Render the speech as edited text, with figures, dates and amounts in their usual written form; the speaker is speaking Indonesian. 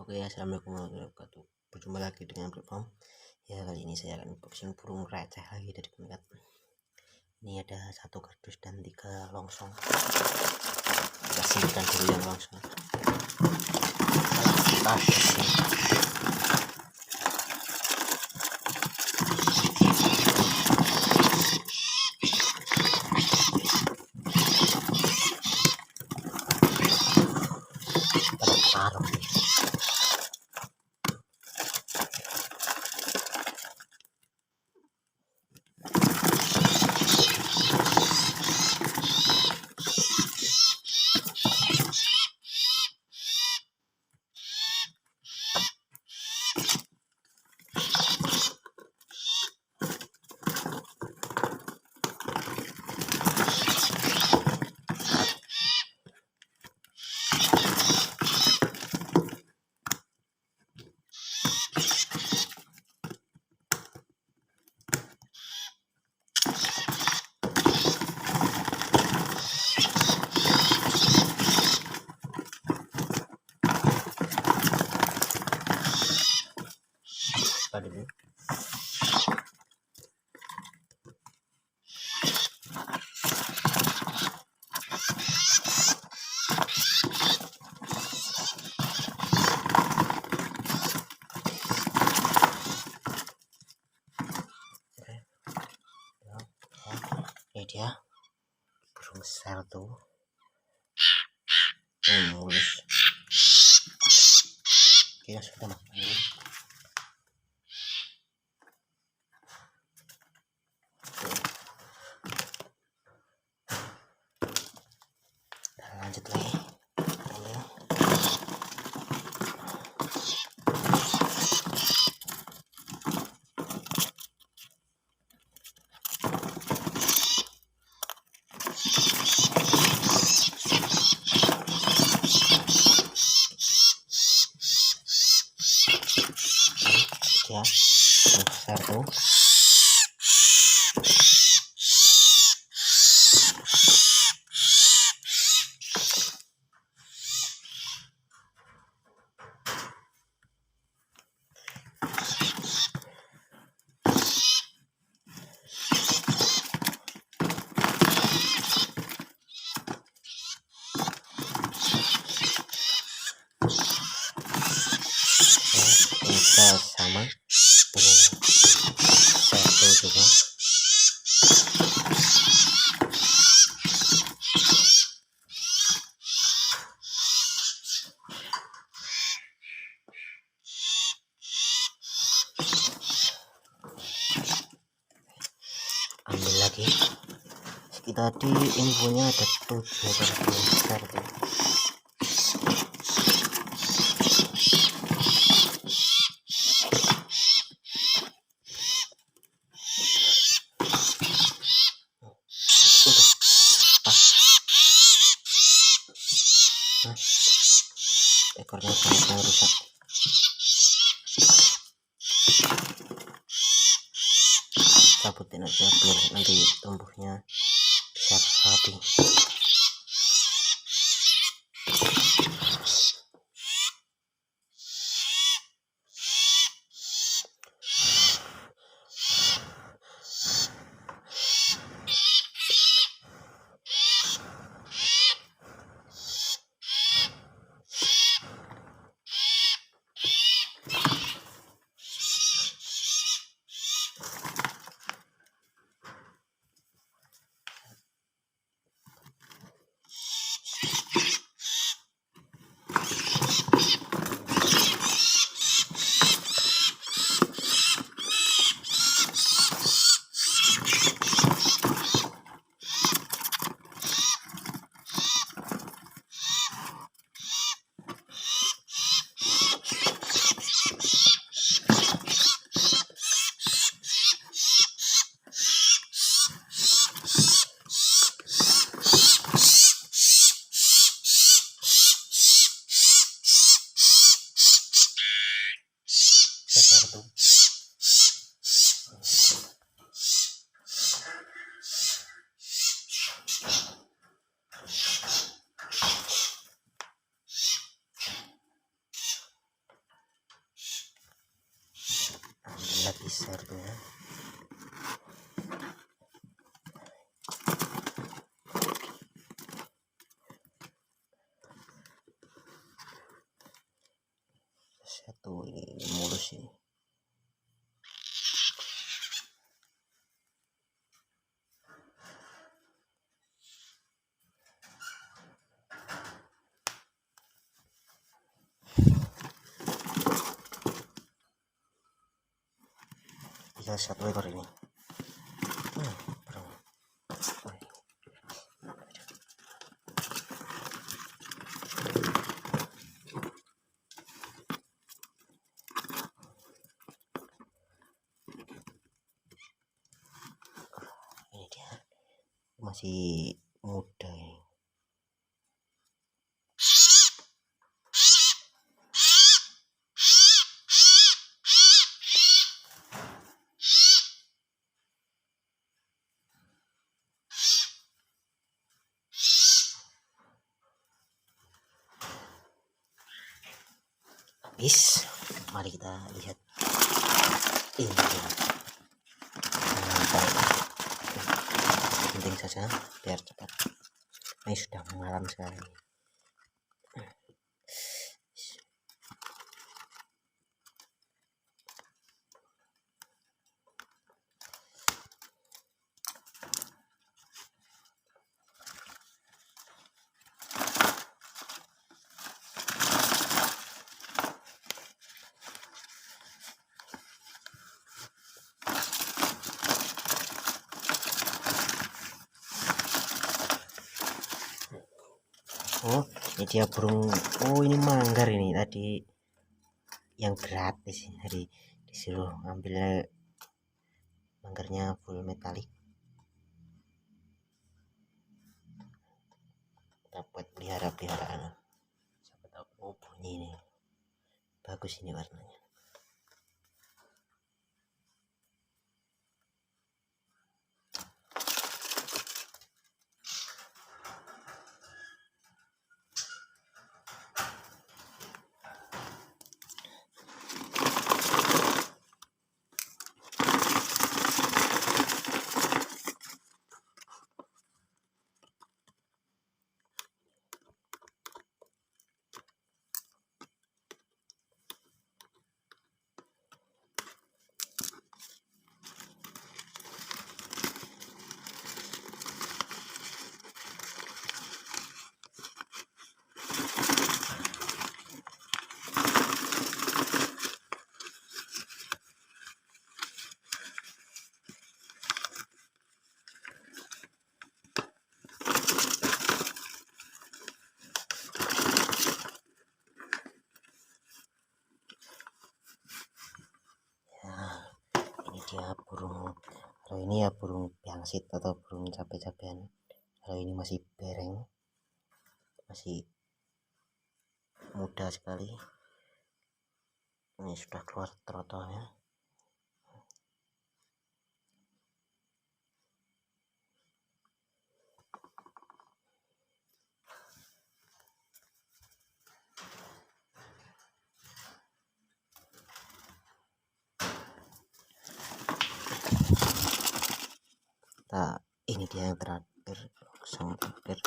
Oke, assalamualaikum warahmatullahi wabarakatuh. Berjumpa lagi dengan platform. Ya, kali ini saya akan unboxing burung receh lagi dari Pemkat. Ini ada 1 kardus dan 3 longsong. Kita simpan dulu yang longsong. Kardus ini. Taruh. Dulu. Ini dia burung sel tuh mulus. Oke, sudah makan dulu. Lanjut lagi. Ya, besar tuh. Kita sama burung satu juga. Ambil lagi. Tadi infonya ada 7 besar tuh. Ekornya sangat rusak. Cabutin aja biar nanti tumbuhnya bisa rapi. besarnya. Satu ini mulus ini. Tinggal satu ekor ini. Ini dia masih muda ini. Habis, mari kita lihat ini dia. Penting saja biar cepat. Ini sudah malam sekali. Oh, ini dia burung. Oh, ini manggar ini tadi yang gratis. Jadi disuruh ngambilnya manggarnya full metalik. Dapat pelihara-peliharaan. Siapa tahu. Oh, bunyi ini. Bagus ini warnanya. Dia burung, kalau ini ya burung piangsit atau burung capek-capean. Kalau ini masih bereng, masih muda sekali. Ini sudah keluar trotolnya. Nah, ini dia yang terakhir, langsung terakhir.